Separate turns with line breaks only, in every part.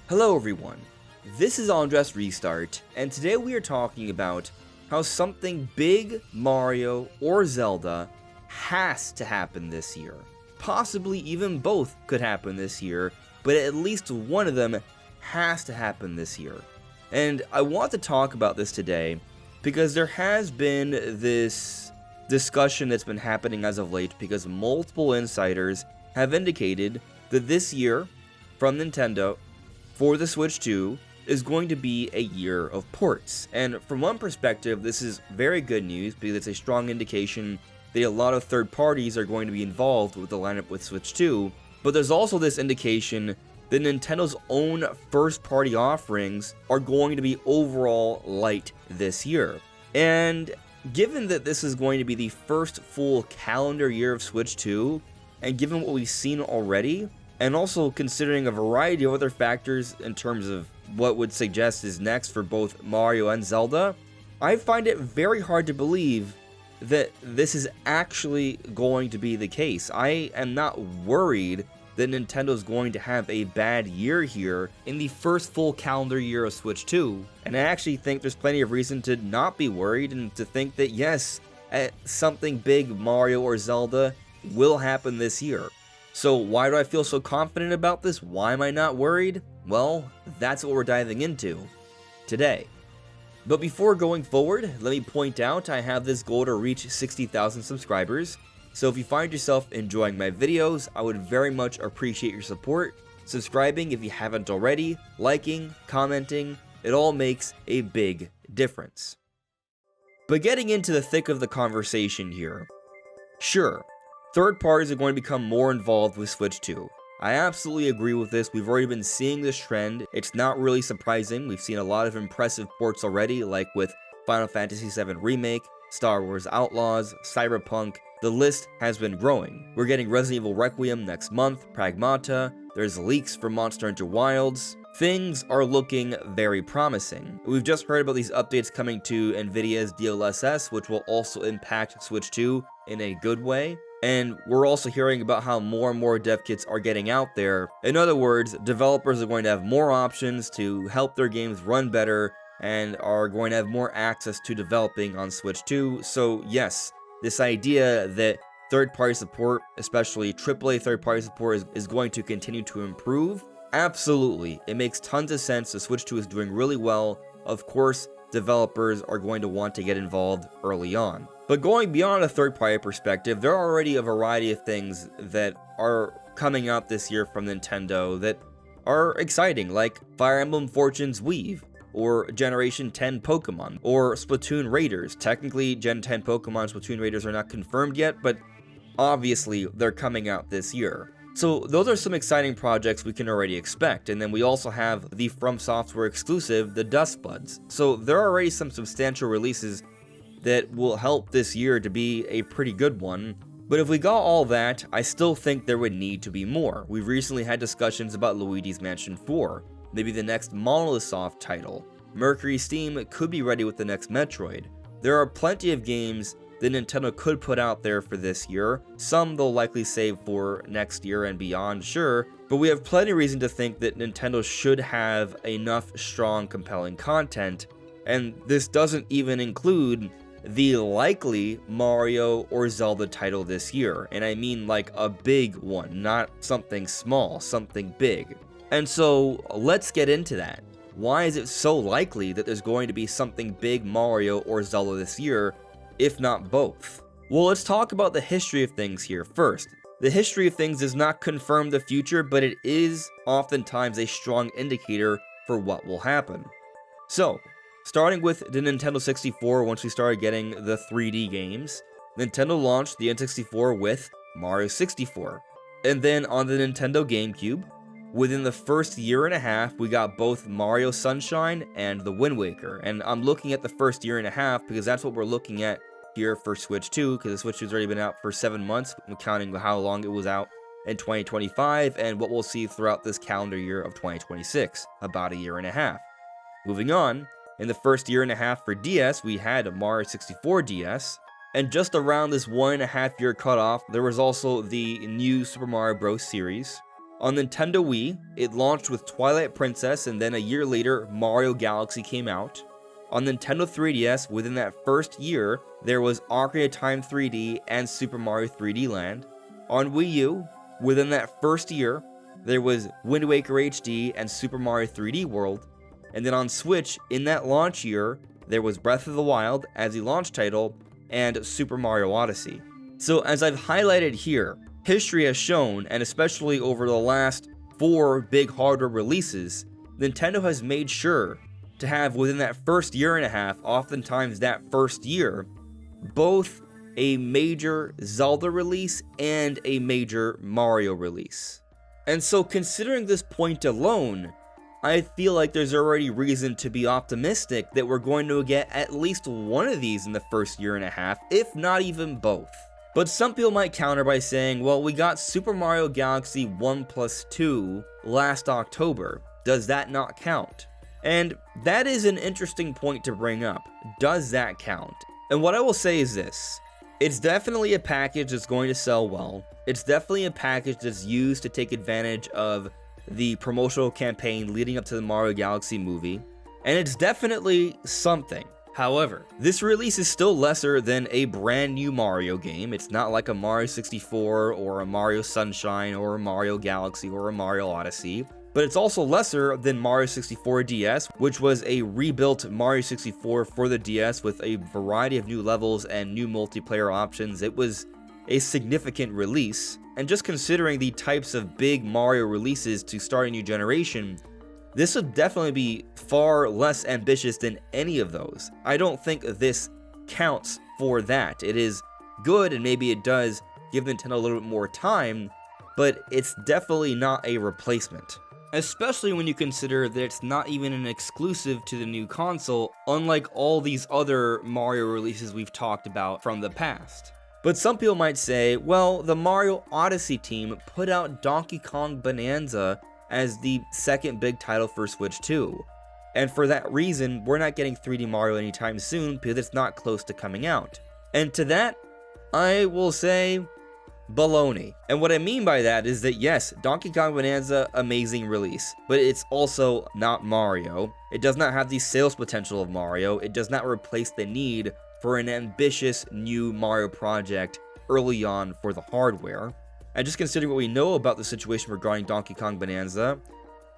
Hello everyone, this is AndresRestart, and today we are talking about how something big, Mario or Zelda, has to happen this year. Possibly even both could happen this year, but at least one of them has to happen this year. And I want to talk about this today because there has been this discussion that's been happening as of late because multiple insiders have indicated that this year, from Nintendo, for the Switch 2, is going to be a year of ports. And from one perspective, this is very good news because it's a strong indication that a lot of third parties are going to be involved with the lineup with Switch 2. But there's also this indication that Nintendo's own first-party offerings are going to be overall light this year. And given that this is going to be the first full calendar year of Switch 2, and given what we've seen already, and also considering a variety of other factors in terms of what would suggest is next for both Mario and Zelda, I find it very hard to believe that this is actually going to be the case. I am not worried that Nintendo's going to have a bad year here in the first full calendar year of Switch 2, and I actually think there's plenty of reason to not be worried and to think that yes, something big, Mario or Zelda, will happen this year. So why do I feel so confident about this? Why am I not worried? Well, that's what we're diving into today. But before going forward, let me point out I have this goal to reach 60,000 subscribers. So if you find yourself enjoying my videos, I would very much appreciate your support. Subscribing if you haven't already, liking, commenting, it all makes a big difference. But getting into the thick of the conversation here, sure, third parties are going to become more involved with Switch 2. I absolutely agree with this. We've already been seeing this trend. It's not really surprising. We've seen a lot of impressive ports already, like with Final Fantasy VII Remake, Star Wars Outlaws, Cyberpunk. The list has been growing. We're getting Resident Evil Requiem next month, Pragmata, there's leaks for Monster Hunter Wilds. Things are looking very promising. We've just heard about these updates coming to Nvidia's DLSS, which will also impact Switch 2 in a good way. And we're also hearing about how more and more dev kits are getting out there. In other words, developers are going to have more options to help their games run better and are going to have more access to developing on Switch 2. So yes, this idea that third-party support, especially AAA third-party support, is going to continue to improve, absolutely. It makes tons of sense. The Switch 2 is doing really well. Of course, developers are going to want to get involved early on. But going beyond a third-party perspective, there are already a variety of things that are coming out this year from Nintendo that are exciting, like Fire Emblem Fortune's Weave, or Generation 10 Pokemon, or Splatoon Raiders. Technically, Gen 10 Pokemon and Splatoon Raiders are not confirmed yet, but obviously they're coming out this year. So those are some exciting projects we can already expect, and then we also have the From Software exclusive, the Dust Buds. So there are already some substantial releases that will help this year to be a pretty good one. But if we got all that, I still think there would need to be more. We've recently had discussions about Luigi's Mansion 4, maybe the next Monolith Soft title. Mercury Steam could be ready with the next Metroid. There are plenty of games that Nintendo could put out there for this year. Some they'll likely save for next year and beyond, sure, but we have plenty of reason to think that Nintendo should have enough strong, compelling content, and this doesn't even include the likely Mario or Zelda title this year, and I mean like a big one, not something small, something big. And so let's get into that. Why is it so likely that there's going to be something big Mario or Zelda this year, if not both? Well, let's talk about the history of things here first. The history of things does not confirm the future, but it is oftentimes a strong indicator for what will happen. So, starting with the Nintendo 64, once we started getting the 3D games, Nintendo launched the N64 with Mario 64. And then on the Nintendo GameCube, within the first year and a half, we got both Mario Sunshine and the Wind Waker. And I'm looking at the first year and a half because that's what we're looking at here for Switch 2, because the Switch 2 has already been out for 7 months, counting how long it was out in 2025, and what we'll see throughout this calendar year of 2026, about a year and a half. Moving on, in the first year and a half for DS, we had Mario 64 DS, and just around this 1.5 year cutoff, there was also the new Super Mario Bros. Series, On Nintendo Wii, it launched with Twilight Princess, and then a year later, Mario Galaxy came out. On Nintendo 3DS, within that first year, there was Ocarina of Time 3D and Super Mario 3D Land. On Wii U, within that first year, there was Wind Waker HD and Super Mario 3D World. And then on Switch, in that launch year, there was Breath of the Wild as the launch title and Super Mario Odyssey. So as I've highlighted here, history has shown, and especially over the last 4 big hardware releases, Nintendo has made sure to have within that first year and a half, oftentimes that first year, both a major Zelda release and a major Mario release. And so considering this point alone, I feel like there's already reason to be optimistic that we're going to get at least one of these in the first year and a half, if not even both. But some people might counter by saying, well, we got Super Mario Galaxy 1+2 last October. Does that not count? And that is an interesting point to bring up. Does that count? And what I will say is this. It's definitely a package that's going to sell well. It's definitely a package that's used to take advantage of the promotional campaign leading up to the Mario Galaxy movie. And it's definitely something. However, this release is still lesser than a brand new Mario game. It's not like a Mario 64 or a Mario Sunshine or a Mario Galaxy or a Mario Odyssey. But it's also lesser than Mario 64 DS, which was a rebuilt Mario 64 for the DS with a variety of new levels and new multiplayer options. It was a significant release. And just considering the types of big Mario releases to start a new generation, this would definitely be far less ambitious than any of those. I don't think this counts for that. It is good, and maybe it does give Nintendo a little bit more time, but it's definitely not a replacement. Especially when you consider that it's not even an exclusive to the new console, unlike all these other Mario releases we've talked about from the past. But some people might say, well, the Mario Odyssey team put out Donkey Kong Bonanza as the second big title for Switch 2. And for that reason, we're not getting 3D Mario anytime soon because it's not close to coming out. And to that, I will say, baloney. And what I mean by that is that yes, Donkey Kong Bonanza, amazing release, but it's also not Mario. It does not have the sales potential of Mario. It does not replace the need for an ambitious new Mario project early on for the hardware. And just considering what we know about the situation regarding Donkey Kong Bonanza,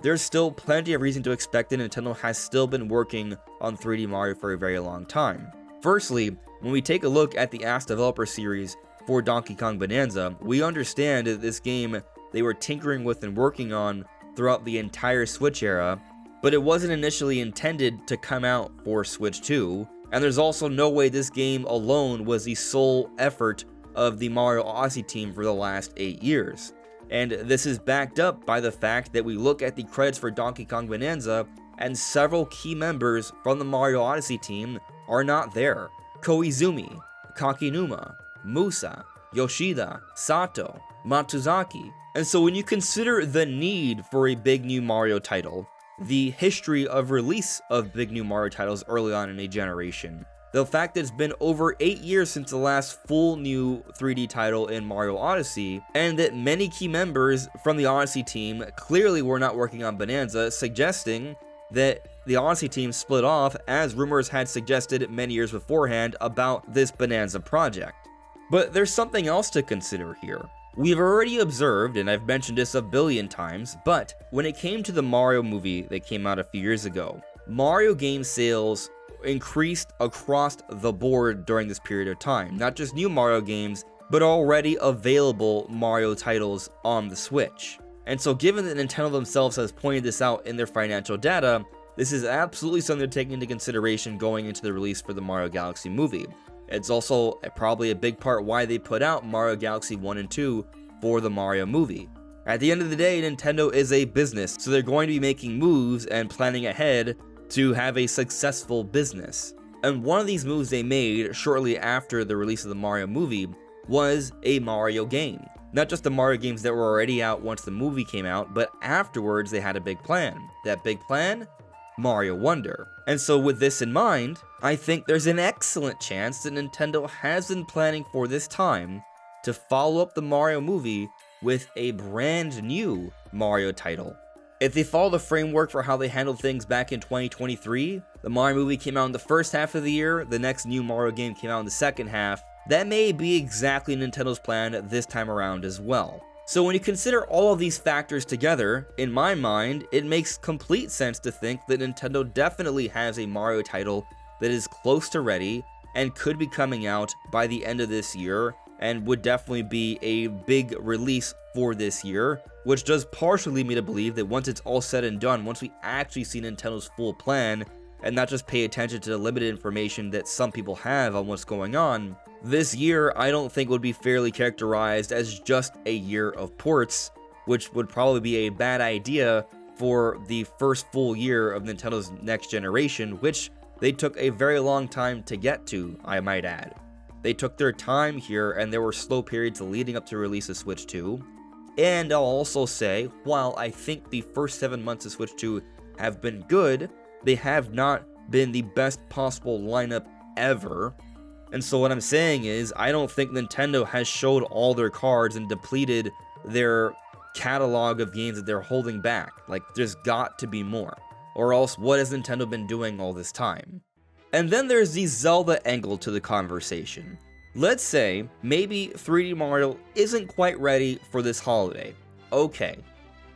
there's still plenty of reason to expect that Nintendo has still been working on 3D Mario for a very long time. Firstly, when we take a look at the Ask Developer series for Donkey Kong Bonanza, we understand that this game they were tinkering with and working on throughout the entire Switch era, but it wasn't initially intended to come out for Switch 2, and there's also no way this game alone was the sole effort of the Mario Odyssey team for the last 8 years. And this is backed up by the fact that we look at the credits for Donkey Kong Bonanza, and several key members from the Mario Odyssey team are not there. Koizumi, Kakinuma, Musa, Yoshida, Sato, Matsuzaki. And so when you consider the need for a big new Mario title, the history of release of big new Mario titles early on in a generation, the fact that it's been over 8 years since the last full new 3D title in Mario Odyssey, and that many key members from the Odyssey team clearly were not working on Bonanza, suggesting that the Odyssey team split off, as rumors had suggested many years beforehand about this Bonanza project. But there's something else to consider here. We've already observed, and I've mentioned this a billion times, but when it came to the Mario movie that came out a few years ago, Mario game sales increased across the board during this period of time. Not just new Mario games, but already available Mario titles on the Switch. And so given that Nintendo themselves has pointed this out in their financial data, this is absolutely something to take into consideration going into the release for the Mario Galaxy movie. It's also probably a big part why they put out Mario Galaxy 1 and 2 for the Mario movie. At the end of the day, Nintendo is a business, so they're going to be making moves and planning ahead to have a successful business. And one of these moves they made shortly after the release of the Mario movie was a Mario game. Not just the Mario games that were already out once the movie came out, but afterwards they had a big plan. That big plan? Mario Wonder. And so with this in mind, I think there's an excellent chance that Nintendo has been planning for this time to follow up the Mario movie with a brand new Mario title. If they follow the framework for how they handled things back in 2023, the Mario movie came out in the first half of the year, the next new Mario game came out in the second half, that may be exactly Nintendo's plan this time around as well. So when you consider all of these factors together, in my mind, it makes complete sense to think that Nintendo definitely has a Mario title that is close to ready and could be coming out by the end of this year, and would definitely be a big release for this year, which does partially lead me to believe that once it's all said and done, once we actually see Nintendo's full plan, and not just pay attention to the limited information that some people have on what's going on, this year I don't think would be fairly characterized as just a year of ports, which would probably be a bad idea for the first full year of Nintendo's next generation, which they took a very long time to get to, I might add. They took their time here, and there were slow periods leading up to release of Switch 2. And I'll also say, while I think the first 7 months of Switch 2 have been good, they have not been the best possible lineup ever. And so what I'm saying is, I don't think Nintendo has showed all their cards and depleted their catalog of games that they're holding back. Like, there's got to be more. Or else, what has Nintendo been doing all this time? And then there's the Zelda angle to the conversation. Let's say maybe 3D Mario isn't quite ready for this holiday. Okay.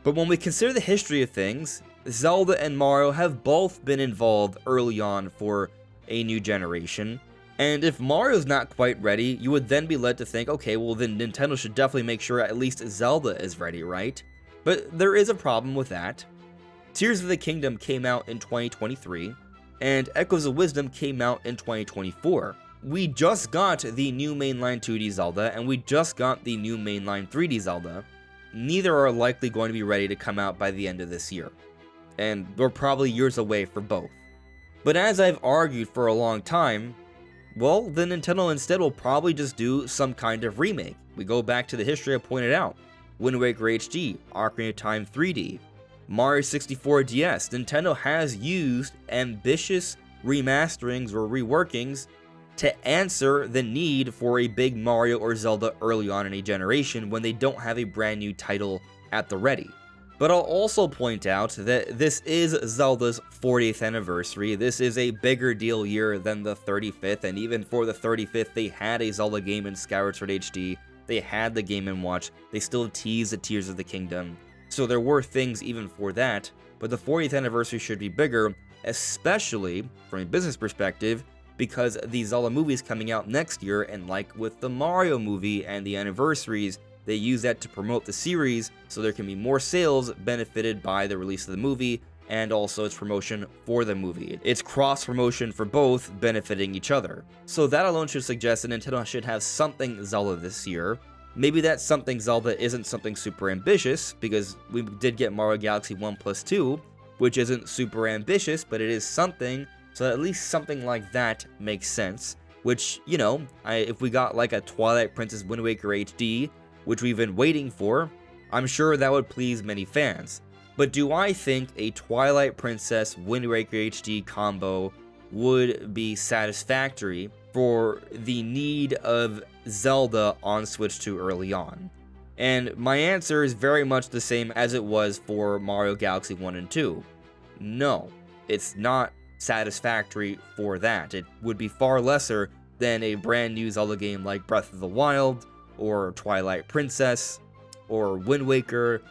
But when we consider the history of things, Zelda and Mario have both been involved early on for a new generation. And if Mario's not quite ready, you would then be led to think, okay, well then Nintendo should definitely make sure at least Zelda is ready, right? But there is a problem with that. Tears of the Kingdom came out in 2023. And Echoes of Wisdom came out in 2024. We just got the new mainline 2D Zelda, and we just got the new mainline 3D Zelda. Neither are likely going to be ready to come out by the end of this year. And we're probably years away for both. But as I've argued for a long time, well, then Nintendo instead will probably just do some kind of remake. We go back to the history I pointed out. Wind Waker HD, Ocarina of Time 3D, Mario 64 DS. Nintendo has used ambitious remasterings or reworkings to answer the need for a big Mario or Zelda early on in a generation when they don't have a brand new title at the ready. But I'll also point out that this is Zelda's 40th anniversary. This is a bigger deal year than the 35th, and even for the 35th, they had a Zelda game in Skyward Sword HD, they had the Game & Watch, they still teased the Tears of the Kingdom. So there were things even for that, but the 40th anniversary should be bigger, especially from a business perspective, because the Zelda movie is coming out next year, and like with the Mario movie and the anniversaries, they use that to promote the series, so there can be more sales benefited by the release of the movie, and also its promotion for the movie. It's cross-promotion for both, benefiting each other. So that alone should suggest that Nintendo should have something Zelda this year. Maybe that something Zelda isn't something super ambitious, because we did get Mario Galaxy 1+2, which isn't super ambitious, but it is something, so at least something like that makes sense. Which, you know, if we got like a Twilight Princess Wind Waker HD, which we've been waiting for, I'm sure that would please many fans. But do I think a Twilight Princess Wind Waker HD combo would be satisfactory for the need of Zelda on Switch 2 early on? And my answer is very much the same as it was for Mario Galaxy 1 and 2. No, it's not satisfactory for that. It would be far lesser than a brand new Zelda game like Breath of the Wild, or Twilight Princess, or Wind Waker,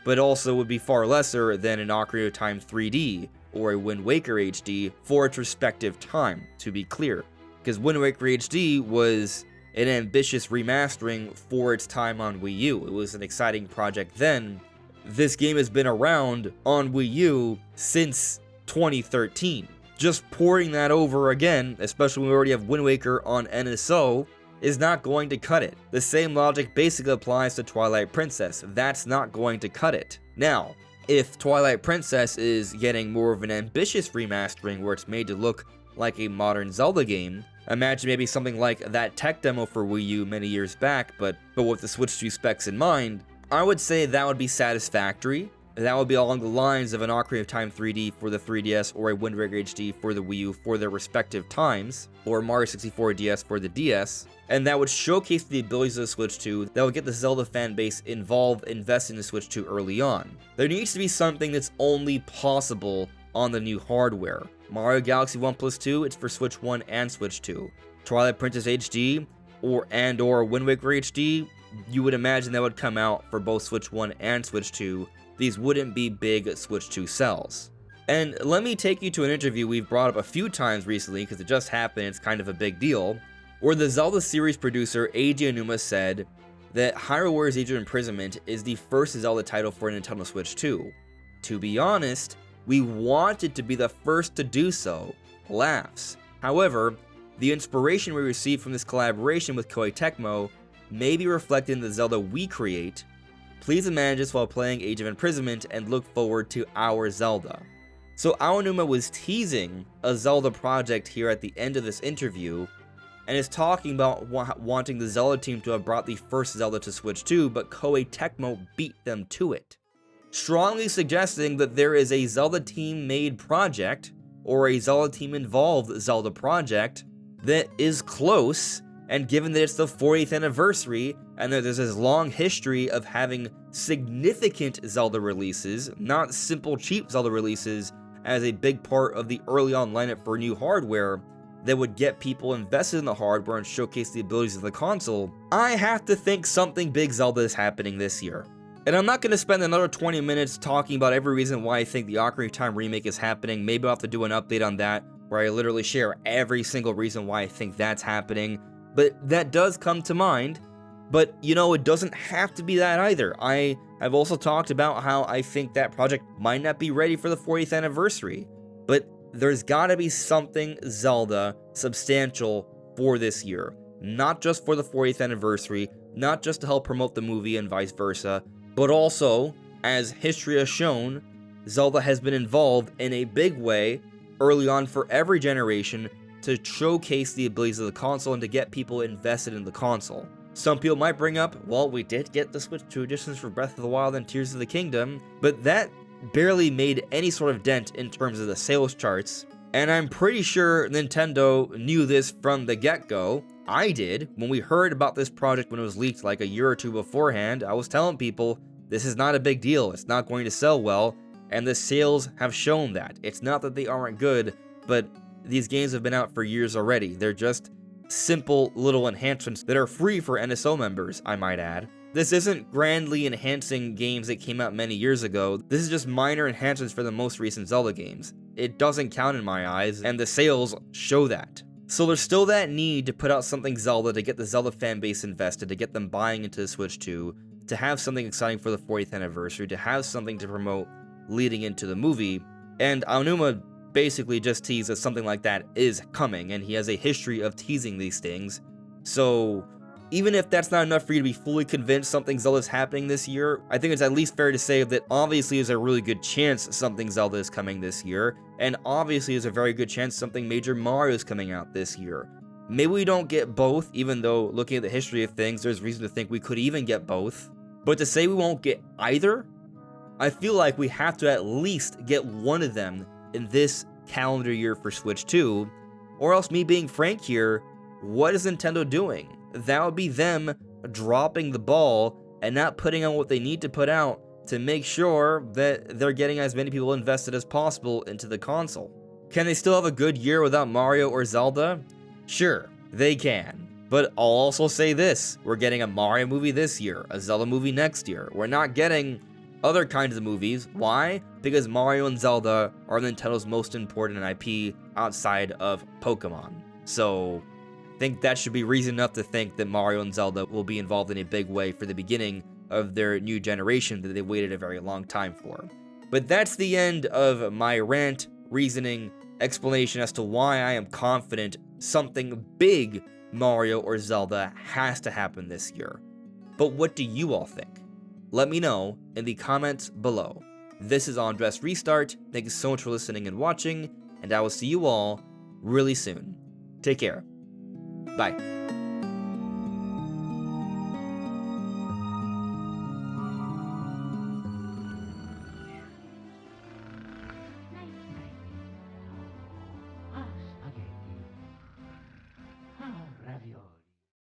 but also would be far lesser than an Ocarina of Time 3D, or a Wind Waker HD for its respective time, to be clear. Because Wind Waker HD was an ambitious remastering for its time on Wii U. It was an exciting project then. This game has been around on Wii U since 2013. Just porting that over again, especially when we already have Wind Waker on NSO, is not going to cut it. The same logic basically applies to Twilight Princess. That's not going to cut it. Now, if Twilight Princess is getting more of an ambitious remastering where it's made to look like a modern Zelda game, imagine maybe something like that tech demo for Wii U many years back, but with the Switch 2 specs in mind, I would say that would be satisfactory. that would be along the lines of an Ocarina of Time 3D for the 3DS or a Wind Waker HD for the Wii U for their respective times, or Mario 64 DS for the DS, and that would showcase the abilities of the Switch 2 that would get the Zelda fan base involved, invested in the Switch 2 early on. There needs to be something that's only possible on the new hardware. Mario Galaxy 1+2, it's for Switch 1 and Switch 2. Twilight Princess HD or Wind Waker HD, you would imagine that would come out for both Switch 1 and Switch 2. These wouldn't be big Switch 2 sells. And let me take you to an interview we've brought up a few times recently because it just happened, it's kind of a big deal, where the Zelda series producer Eiji Aonuma said that Hyrule Warriors Age of Imprisonment is the first Zelda title for Nintendo Switch 2. To be honest, we wanted to be the first to do so. Laughs. However, the inspiration we received from this collaboration with Koei Tecmo may be reflected in the Zelda we create. Please imagine this while playing Age of Imprisonment and look forward to our Zelda. So Aonuma was teasing a Zelda project here at the end of this interview, and is talking about wanting the Zelda team to have brought the first Zelda to Switch 2, but Koei Tecmo beat them to it. Strongly suggesting that there is a Zelda team made project, or a Zelda team involved Zelda project, that is close, and given that it's the 40th anniversary, and that there's this long history of having significant Zelda releases, not simple cheap Zelda releases, as a big part of the early on lineup for new hardware that would get people invested in the hardware and showcase the abilities of the console, I have to think something big Zelda is happening this year. And I'm not going to spend another 20 minutes talking about every reason why I think the Ocarina of Time remake is happening. Maybe I'll have to do an update on that, where I literally share every single reason why I think that's happening. But that does come to mind. But, you know, it doesn't have to be that either. I have also talked about how I think that project might not be ready for the 40th anniversary. But there's gotta be something Zelda substantial for this year. Not just for the 40th anniversary, not just to help promote the movie and vice versa, but also, as history has shown, Zelda has been involved in a big way early on for every generation to showcase the abilities of the console and to get people invested in the console. Some people might bring up, well, we did get the Switch 2 editions for Breath of the Wild and Tears of the Kingdom, but that barely made any sort of dent in terms of the sales charts, and I'm pretty sure Nintendo knew this from the get-go. I did. When we heard about this project when it was leaked like a year or two beforehand, I was telling people, this is not a big deal, it's not going to sell well, and the sales have shown that. It's not that they aren't good, but these games have been out for years already. They're just simple little enhancements that are free for NSO members, I might add. This isn't grandly enhancing games that came out many years ago. This is just minor enhancements for the most recent Zelda games. It doesn't count in my eyes, and the sales show that. So there's still that need to put out something Zelda to get the Zelda fanbase invested, to get them buying into the Switch 2, to have something exciting for the 40th anniversary, to have something to promote leading into the movie, and Aonuma basically just teased that something like that is coming, and he has a history of teasing these things. So even if that's not enough for you to be fully convinced something Zelda is happening this year, I think it's at least fair to say that obviously there's a really good chance something Zelda is coming this year, and obviously there's a very good chance something major Mario is coming out this year. Maybe we don't get both, even though looking at the history of things, there's reason to think we could even get both. But to say we won't get either, I feel like we have to at least get one of them in this calendar year for Switch 2, or else, me being frank here, what is Nintendo doing? That would be them dropping the ball and not putting out what they need to put out to make sure that they're getting as many people invested as possible into the console. Can they still have a good year without Mario or Zelda? Sure, they can. But I'll also say this, we're getting a Mario movie this year, a Zelda movie next year. We're not getting other kinds of movies. Why? Because Mario and Zelda are Nintendo's most important IP outside of Pokemon. So I think that should be reason enough to think that Mario and Zelda will be involved in a big way for the beginning of their new generation that they waited a very long time for. But that's the end of my rant, reasoning, explanation as to why I am confident something big Mario or Zelda has to happen this year. But what do you all think? Let me know in the comments below. This is AndresRestart. Thank you so much for listening and watching, and I will see you all really soon. Take care. Bye.